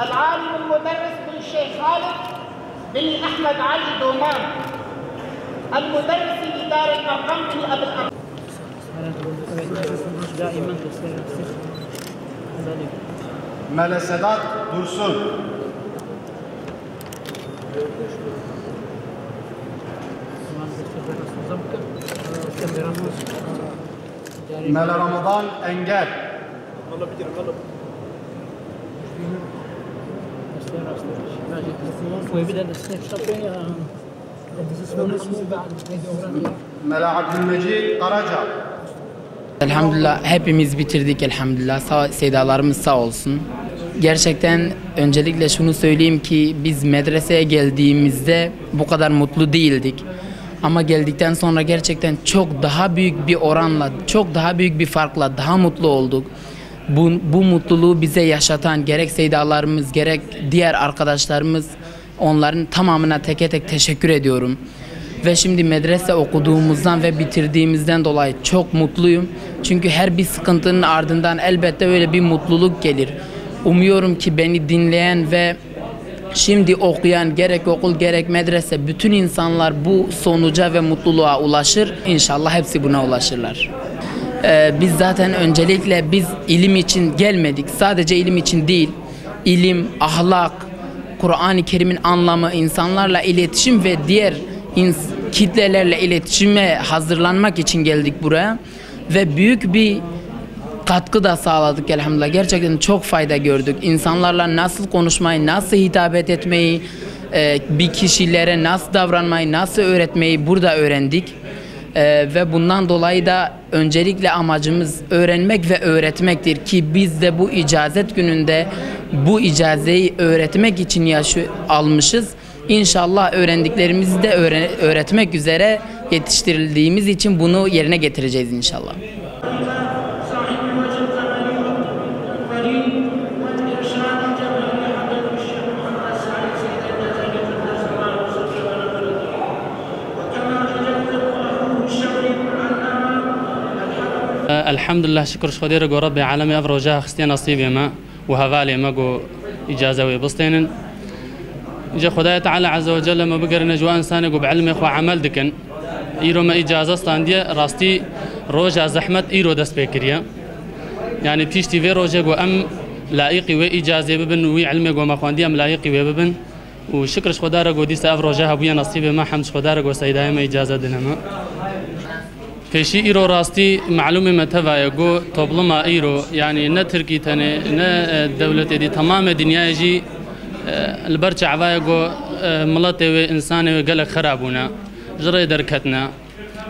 العالم المدرس بن شيخ خالد بن أحمد علي دومان، المدرس لدار الأرقام بن أبي الأرقام. Mele Sedat Dursun, Mele Ramadan Engel, Mele Abdülmecid Karaca. Elhamdülillah hepimiz bitirdik elhamdülillah. Sedalarımız sağ olsun. Gerçekten öncelikle şunu söyleyeyim ki biz medreseye geldiğimizde bu kadar mutlu değildik. Ama geldikten sonra gerçekten çok daha büyük bir oranla, çok daha büyük bir farkla daha mutlu olduk. Bu mutluluğu bize yaşatan gerek seydalarımız gerek diğer arkadaşlarımız, onların tamamına teke tek teşekkür ediyorum. Ve şimdi medrese okuduğumuzdan ve bitirdiğimizden dolayı çok mutluyum. Çünkü her bir sıkıntının ardından elbette öyle bir mutluluk gelir. Umuyorum ki beni dinleyen ve şimdi okuyan gerek okul gerek medrese bütün insanlar bu sonuca ve mutluluğa ulaşır. İnşallah hepsi buna ulaşırlar. Biz zaten öncelikle biz ilim için gelmedik. Sadece ilim için değil. İlim, ahlak, Kur'an-ı Kerim'in anlamı, insanlarla iletişim ve diğer kitlelerle iletişime hazırlanmak için geldik buraya. Ve büyük bir katkı da sağladık elhamdülillah. Gerçekten çok fayda gördük. İnsanlarla nasıl konuşmayı, nasıl hitap etmeyi, bir kişilere nasıl davranmayı, nasıl öğretmeyi burada öğrendik. Ve bundan dolayı da öncelikle amacımız öğrenmek ve öğretmektir ki biz de bu icazet gününde bu icazeyi öğretmek için almışız. İnşallah öğrendiklerimizi de öğretmek üzere yetiştirildiğimiz için bunu yerine getireceğiz inşallah. الحمد لله شكر خدير جو ربي عالمي أفرو جاه خستي نصيبي ما وهذالي ما جو إجازة ويبسطين جا خداي تعالى عز وجل ما بقر نجوا إنسان جو بعلمي خو عمل دكن إيرو ما إجازة استاندية راستي روجا زحمة إيرو دس بكريا يعني بيشتي في روجا جو أم لايقي وإجازة ببن وعلمي جو ما خواندي أم لايقي وببن وشكر خدار جو ديس أفرو جاه بويا نصيبي ما حمد خدار جو سيداي ما إجازة دنما فشي إيرو راستي معلومة متفاية جو طبلما إيرو يعني نا تركي تاني نا دولة دي تمام الدنيا يجي البرچ عوايا جو ملتي وإنساني وقلق خرابونا جري دركتنا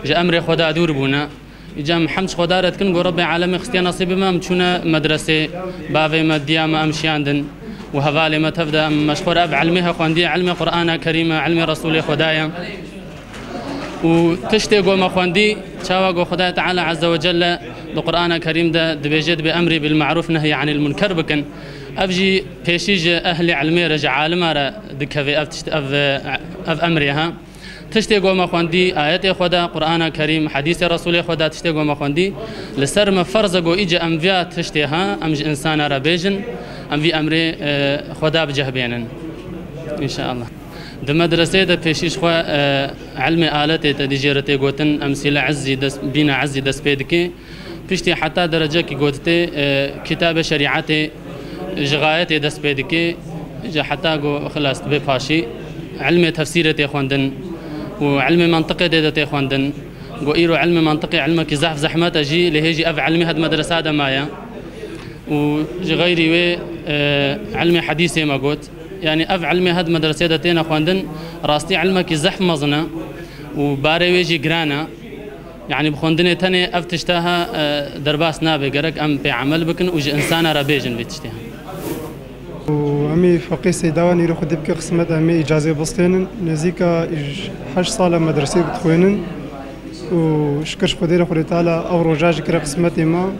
جا أمري خدا دور بونا جا محمد خدارت كن جو ربي عالمي خستيا نصيبي ما مچونا مدرسة باوي مديا ما أمشياندن وهذالي ما تفدا مشهور أب علميها خواندي علمي قرآن كريمة علمي رسولي خدايا وتشتي جو مخواندي شاوا جو خداي تعالى عز وجل القرآن الكريم ده دبيجد بأمري بالمعروف نهي عن المنكر بكن أفجي بيشيج أهل علمي رجع عالم را دكفي أف أمريها تشتي قوم خوندي آيات خدا قرآن كريم حديث رسول خدا تشتي قوم خوندي لسر ما فرض جو إجا أنبياء تشتيها أمج إنسان ربيجن أم في أمر خدا بجهبينن إن شاء الله ده مدرسة ده بيشيش خوا علم آلات تدجيرتي قوتن أمثلة عزي دس بينا عزي دس بيدكي بيشتي حتى درجة كي قوتتي كتاب شريعتي جغايتي دس بيدكي جا حتى قو خلاص بباشي علم تفسيرتي خوندن وعلم منطقي ديدتي خوندن قو إيرو علم منطقي علمك زحف زحمات أجي لهيجي أف علمي هاد مدرسة دا مايا وغيري وي علمي حديثي ما قلت يعني أف علمي هاد مدرسة دتين خوندن راستي علمك زحف مزنا وباري ويجي جرانا يعني بخوندني تاني أف تشتاها درباس نابي قرق أم بعمل بكن وجي إنسان ربيجن بتشتاها وأمي فقيه سيداواني رو خدي بك قسمت أمي إجازة بسطين نزيكا 8 سالة مدرسة بتخوينن وشكرش خدي رو خدي تعالى أو رجاج كرا قسمتي ما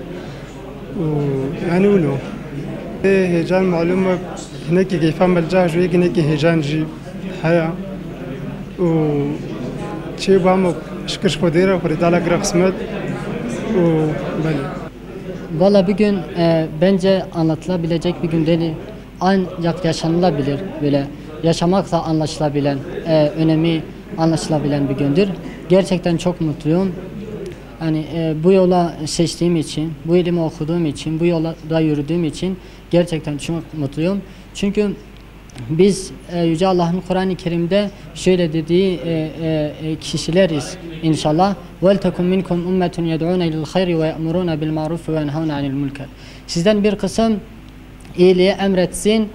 ويعني ولو هيجان معلومة هناك كيف عمل جاهج ويك هناك هيجان جي حياة وشي بعمل شكرش خدي رو خدي تعالى كرا قسمت وبالي Valla bir gün bence anlatılabilecek bir gün değil, ancak yaşanılabilir, böyle yaşamakla anlaşılabilen, önemi anlaşılabilen bir gündür. Gerçekten çok mutluyum. Yani bu yola seçtiğim için, bu ilimi okuduğum için, bu yolda yürüdüğüm için gerçekten çok mutluyum. Çünkü biz Yüce Allah'ın Kur'an-ı Kerim'de şöyle dediği kişileriz inşallah. وَلْتَكُمْ مِنْكُمْ أُمَّةٌ يَدْعُونَ إِلَى الْخَيْرِ وَيَأْمُرُونَ بِالْمَعْرُوفِ وَيَنْهَوْنَ عَنِ الْمُنكَرِ. Sizden bir kısım iyiliği emretsin,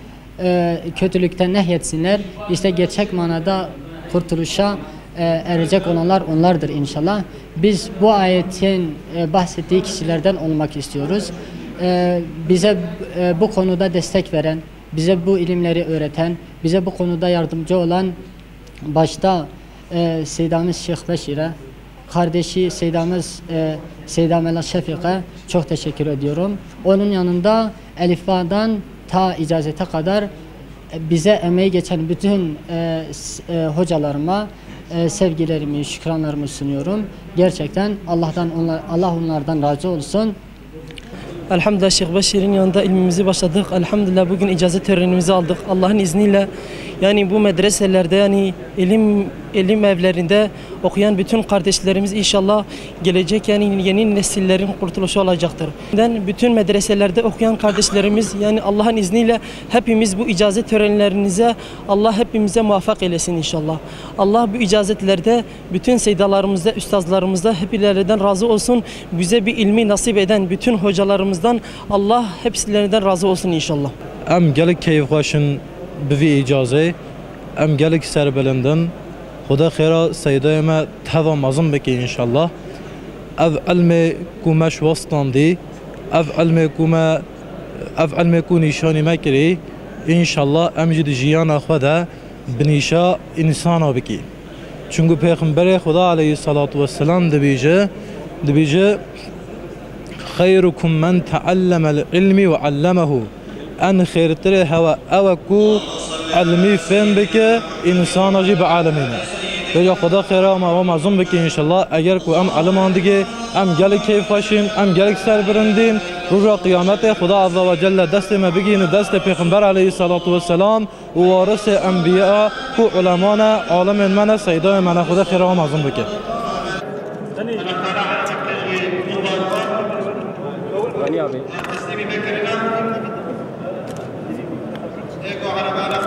kötülükten nehyetsinler. İşte gerçek manada kurtuluşa erecek olanlar onlardır inşallah. Biz bu ayetin bahsettiği kişilerden olmak istiyoruz. Bize bu konuda destek veren, bize bu ilimleri öğreten, bize bu konuda yardımcı olan başta Seyyidamiz Şeyh Beşir'e, kardeşi Seyyidamiz Seyyidamela Şefik'e çok teşekkür ediyorum. Onun yanında Elifba'dan ta icazete kadar bize emeği geçen bütün hocalarıma sevgilerimi, şükranlarımı sunuyorum. Gerçekten Allah onlardan razı olsun. Elhamdülillah Şeyh Beşir'in yanında ilmimizi başladık. Elhamdülillah bugün icazet törenimizi aldık. Allah'ın izniyle yani bu medreselerde yani ilim evlerinde okuyan bütün kardeşlerimiz inşallah gelecek yani yeni nesillerin kurtuluşu olacaktır. Bütün medreselerde okuyan kardeşlerimiz yani Allah'ın izniyle hepimiz bu icazet törenlerinize Allah hepimize muvaffak eylesin inşallah. Allah bu icazetlerde bütün seydalarımızda, üstazlarımızda hepilerinden razı olsun. Bize bir ilmi nasip eden bütün hocalarımızdan Allah hepsilerinden razı olsun inşallah. Em gelek keyif başın بفي إجازة أم جالك سر بلندن خدا خيرا سيدايا ما تهذا مازن بكي إن شاء الله أف علمي كوماش وسطان دي أف علمي كو نشاني ما كري إن شاء الله أمجد جيانا خدا بنيشا إنسانا بكي çünkü Peygamber Huda aleyhissalatu vesselam dibije خيركم من تعلم العلم وعلمه en xeyirtire hava evaku ilmi fen beke insana jib alemine. Ve Xuda xeyra ma mazum beke inşallah eğer ku am almandige am gelik keyf başin am gelik serberindin ruja kıyamete Xuda azza ve celle desteme begini deste Peygamber aleyhissalatu vesselam ve varisi enbiya ku ulemana alemin mana seyda mana Xuda xeyra mazum beke. Hani abi